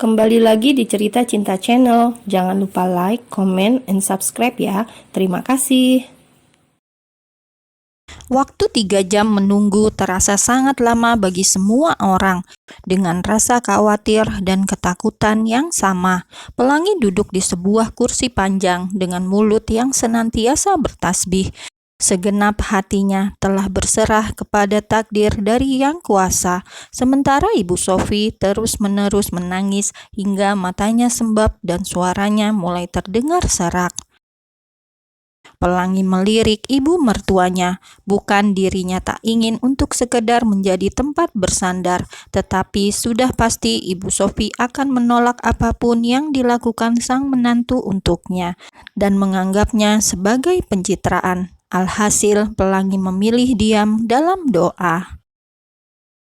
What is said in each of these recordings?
Kembali lagi di Cerita Cinta Channel. Jangan lupa like, comment, and subscribe ya. Terima kasih. Waktu 3 jam menunggu terasa sangat lama bagi semua orang. Dengan rasa khawatir dan ketakutan yang sama, Pelangi duduk di sebuah kursi panjang dengan mulut yang senantiasa bertasbih. Segenap hatinya telah berserah kepada takdir dari Yang Kuasa. Sementara Ibu Sofi terus-menerus menangis hingga matanya sembab dan suaranya mulai terdengar serak. Pelangi melirik ibu mertuanya, bukan dirinya tak ingin untuk sekedar menjadi tempat bersandar, tetapi sudah pasti Ibu Sofi akan menolak apapun yang dilakukan sang menantu untuknya dan menganggapnya sebagai pencitraan. Alhasil, Pelangi memilih diam dalam doa.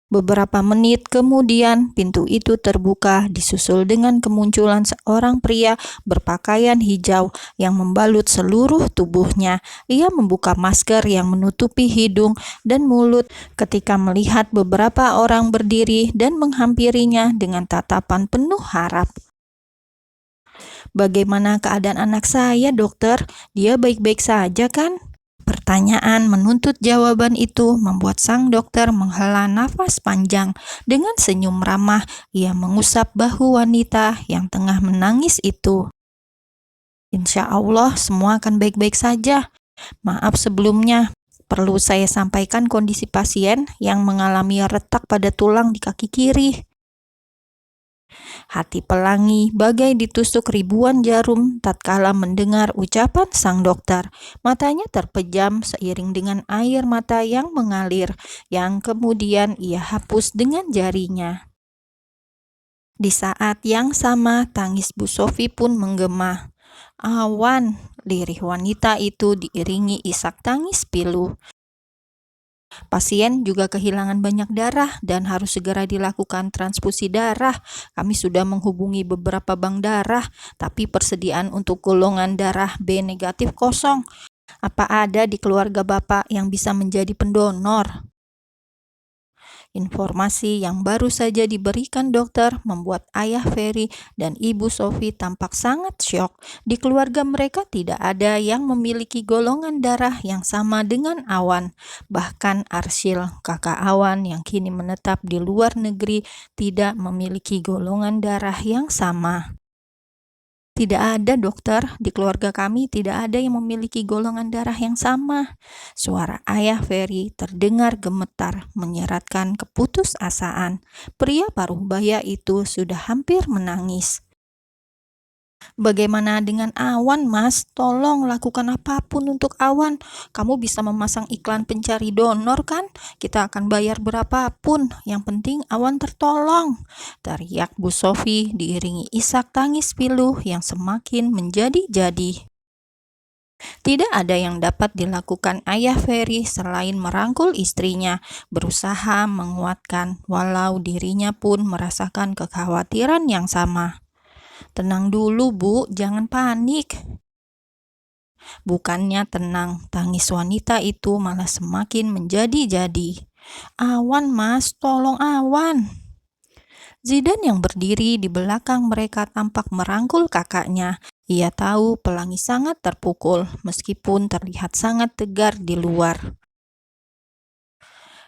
Beberapa menit kemudian, pintu itu terbuka disusul dengan kemunculan seorang pria berpakaian hijau yang membalut seluruh tubuhnya. Ia membuka masker yang menutupi hidung dan mulut ketika melihat beberapa orang berdiri dan menghampirinya dengan tatapan penuh harap. "Bagaimana keadaan anak saya, dokter? Dia baik-baik saja kan?" Pertanyaan menuntut jawaban itu membuat sang dokter menghela nafas panjang. Dengan senyum ramah, ia mengusap bahu wanita yang tengah menangis itu. "Insya Allah semua akan baik-baik saja. Maaf sebelumnya, perlu saya sampaikan kondisi pasien yang mengalami retak pada tulang di kaki kiri." Hati Pelangi bagai ditusuk ribuan jarum tatkala mendengar ucapan sang dokter. Matanya terpejam seiring dengan air mata yang mengalir, yang kemudian ia hapus dengan jarinya. Di saat yang sama, tangis Bu Sofi pun menggema. "Awan," lirih wanita itu diiringi isak tangis pilu. "Pasien juga kehilangan banyak darah dan harus segera dilakukan transfusi darah. Kami sudah menghubungi beberapa bank darah, tapi persediaan untuk golongan darah B negatif kosong. Apa ada di keluarga Bapak yang bisa menjadi pendonor?" Informasi yang baru saja diberikan dokter membuat ayah Ferry dan ibu Sofi tampak sangat syok. Di keluarga mereka tidak ada yang memiliki golongan darah yang sama dengan Awan. Bahkan Arsyil, kakak Awan yang kini menetap di luar negeri, tidak memiliki golongan darah yang sama. "Tidak ada, dokter. Di keluarga kami tidak ada yang memiliki golongan darah yang sama." Suara ayah Ferry terdengar gemetar, menyeratkan keputusasaan. Pria paruh baya itu sudah hampir menangis. "Bagaimana dengan Awan, Mas? Tolong lakukan apapun untuk Awan. Kamu bisa memasang iklan pencari donor kan? Kita akan bayar berapapun. Yang penting Awan tertolong," teriak Bu Sofi diiringi isak tangis pilu yang semakin menjadi-jadi. Tidak ada yang dapat dilakukan ayah Ferry selain merangkul istrinya, berusaha menguatkan, walau dirinya pun merasakan kekhawatiran yang sama. "Tenang dulu, Bu, jangan panik." Bukannya tenang, tangis wanita itu malah semakin menjadi-jadi. "Awan, Mas, tolong Awan." Zidan yang berdiri di belakang mereka tampak merangkul kakaknya. Ia tahu Pelangi sangat terpukul, meskipun terlihat sangat tegar di luar.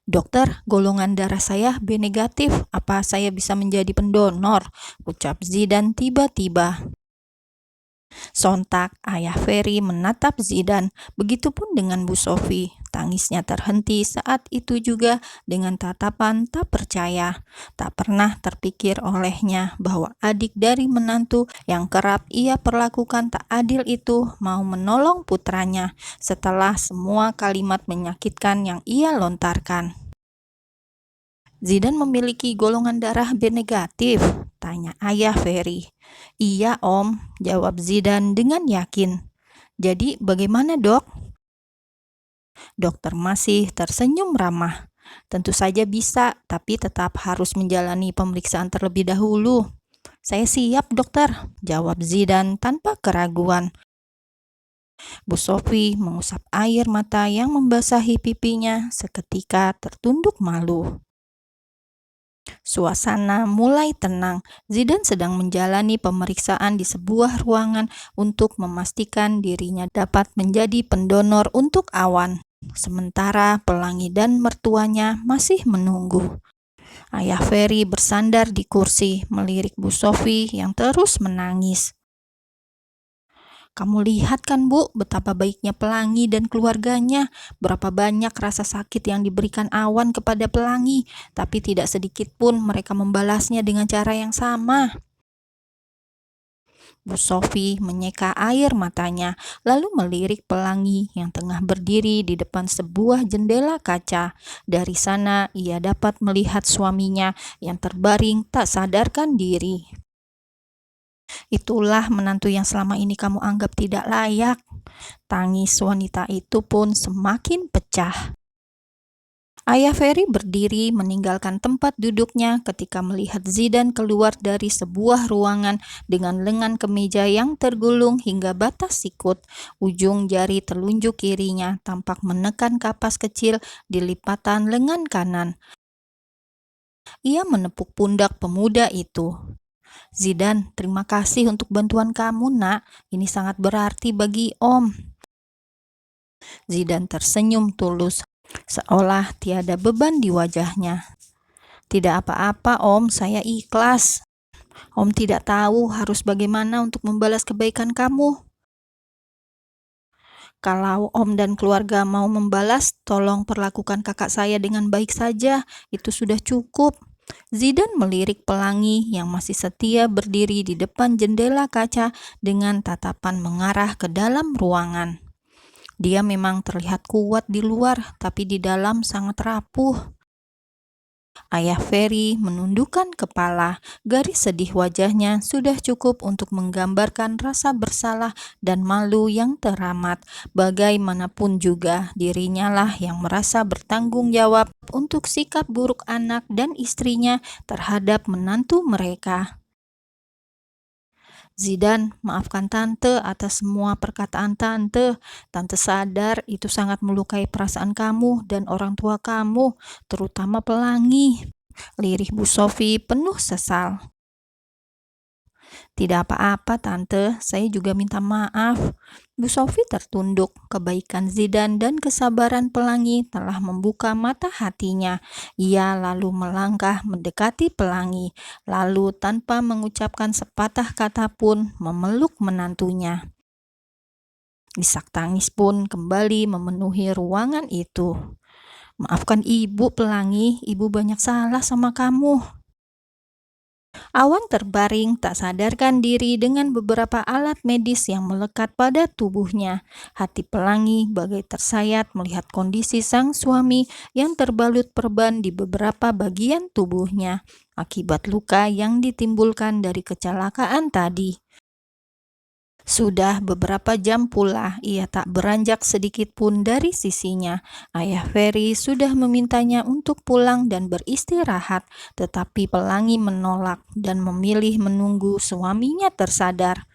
"Dokter, golongan darah saya B negatif. Apa saya bisa menjadi pendonor?" ucap Zidan tiba-tiba. Sontak ayah Ferry menatap Zidan, begitupun dengan Bu Sofi. Tangisnya terhenti saat itu juga dengan tatapan tak percaya. Tak pernah terpikir olehnya bahwa adik dari menantu yang kerap ia perlakukan tak adil itu mau menolong putranya setelah semua kalimat menyakitkan yang ia lontarkan. "Zidan memiliki golongan darah B negatif?" tanya ayah Ferry. "Iya, Om," jawab Zidan dengan yakin. "Jadi bagaimana, Dok?" Dokter masih tersenyum ramah. "Tentu saja bisa, tapi tetap harus menjalani pemeriksaan terlebih dahulu." "Saya siap, dokter," jawab Zidan tanpa keraguan. Bu Sofi mengusap air mata yang membasahi pipinya, seketika tertunduk malu. Suasana mulai tenang. Zidan sedang menjalani pemeriksaan di sebuah ruangan untuk memastikan dirinya dapat menjadi pendonor untuk Awan. Sementara Pelangi dan mertuanya masih menunggu. Ayah Ferry bersandar di kursi, melirik Bu Sofi yang terus menangis. Kamu lihat kan Bu, betapa baiknya Pelangi dan keluarganya. Berapa banyak rasa sakit yang diberikan Awan kepada Pelangi, tapi tidak sedikit pun mereka membalasnya dengan cara yang sama. Bu Sofi menyeka air matanya, lalu melirik Pelangi yang tengah berdiri di depan sebuah jendela kaca. Dari sana ia dapat melihat suaminya yang terbaring tak sadarkan diri. Itulah menantu yang selama ini kamu anggap tidak layak. Tangis wanita itu pun semakin pecah. Ayah Ferry berdiri meninggalkan tempat duduknya ketika melihat Zidan keluar dari sebuah ruangan dengan lengan kemeja yang tergulung hingga batas sikut. Ujung jari telunjuk kirinya tampak menekan kapas kecil di lipatan lengan kanan. Ia menepuk pundak pemuda itu. Zidan, terima kasih untuk bantuan kamu, Nak. Ini sangat berarti bagi Om. Zidan tersenyum tulus, seolah tiada beban di wajahnya. Tidak apa-apa, Om, saya ikhlas. Om tidak tahu harus bagaimana untuk membalas kebaikan kamu. Kalau Om dan keluarga mau membalas, tolong perlakukan kakak saya dengan baik saja. Itu sudah cukup. Zidan melirik Pelangi yang masih setia berdiri di depan jendela kaca dengan tatapan mengarah ke dalam ruangan. Dia memang terlihat kuat di luar, tapi di dalam sangat rapuh. Ayah Ferry menundukkan kepala. Garis sedih wajahnya sudah cukup untuk menggambarkan rasa bersalah dan malu yang teramat. Bagaimanapun juga, dirinya lah yang merasa bertanggung jawab untuk sikap buruk anak dan istrinya terhadap menantu mereka. Zidan, maafkan Tante atas semua perkataan Tante. Tante sadar itu sangat melukai perasaan kamu dan orang tua kamu, terutama Pelangi. Lirih Bu Sofi penuh sesal. Tidak apa-apa Tante, saya juga minta maaf. Bu Sofi tertunduk. Kebaikan Zidan dan kesabaran Pelangi telah membuka mata hatinya. Ia lalu melangkah mendekati Pelangi, lalu tanpa mengucapkan sepatah kata pun memeluk menantunya. Isak tangis pun kembali memenuhi ruangan itu. Maafkan Ibu Pelangi, Ibu banyak salah sama kamu. Awan terbaring tak sadarkan diri dengan beberapa alat medis yang melekat pada tubuhnya. Hati Pelangi bagai tersayat melihat kondisi sang suami yang terbalut perban di beberapa bagian tubuhnya akibat luka yang ditimbulkan dari kecelakaan tadi. Sudah beberapa jam pula ia tak beranjak sedikit pun dari sisinya. Ayah Ferry sudah memintanya untuk pulang dan beristirahat, tetapi Pelangi menolak dan memilih menunggu suaminya tersadar.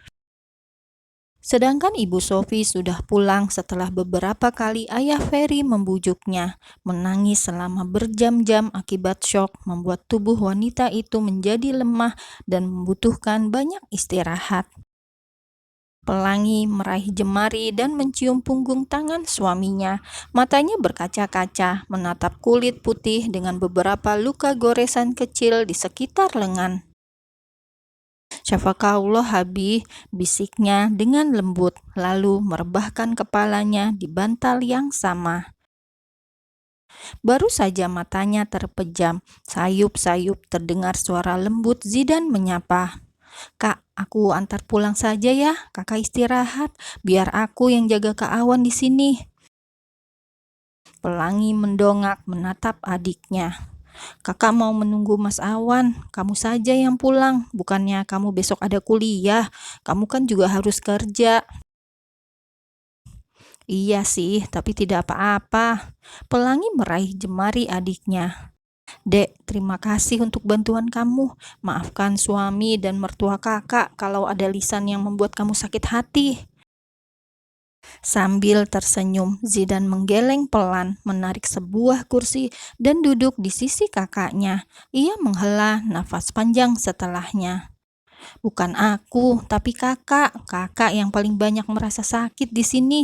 Sedangkan Ibu Sofi sudah pulang setelah beberapa kali Ayah Ferry membujuknya. Menangis selama berjam-jam akibat syok membuat tubuh wanita itu menjadi lemah dan membutuhkan banyak istirahat. Pelangi meraih jemari dan mencium punggung tangan suaminya. Matanya berkaca-kaca, menatap kulit putih dengan beberapa luka goresan kecil di sekitar lengan. Syafaqaullah Habib, bisiknya dengan lembut, lalu merebahkan kepalanya di bantal yang sama. Baru saja matanya terpejam, sayup-sayup terdengar suara lembut Zidan menyapa. Kak, aku antar pulang saja ya. Kakak istirahat, biar aku yang jaga Kak Awan di sini. Pelangi mendongak menatap adiknya. Kakak mau menunggu Mas Awan, kamu saja yang pulang. Bukannya kamu besok ada kuliah, kamu kan juga harus kerja. Iya sih, tapi tidak apa-apa. Pelangi meraih jemari adiknya. Dek, terima kasih untuk bantuan kamu. Maafkan suami dan mertua kakak kalau ada lisan yang membuat kamu sakit hati. Sambil tersenyum, Zidane menggeleng pelan, menarik sebuah kursi dan duduk di sisi kakaknya. Ia menghela nafas panjang setelahnya. Bukan aku, tapi kakak. Kakak yang paling banyak merasa sakit di sini.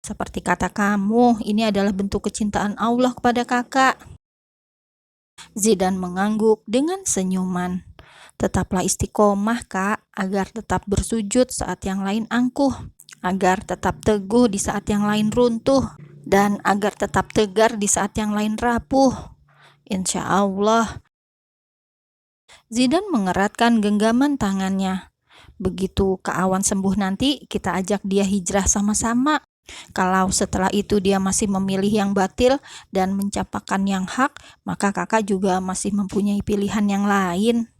Seperti kata kamu, ini adalah bentuk kecintaan Allah kepada kakak. Zidane mengangguk dengan senyuman. Tetaplah istiqomah, Kak, agar tetap bersujud saat yang lain angkuh, agar tetap teguh di saat yang lain runtuh, dan agar tetap tegar di saat yang lain rapuh. Insya Allah. Zidane mengeratkan genggaman tangannya. Begitu Kak Awan sembuh nanti, kita ajak dia hijrah sama-sama. Kalau setelah itu dia masih memilih yang batil dan mencapakan yang hak, maka kakak juga masih mempunyai pilihan yang lain.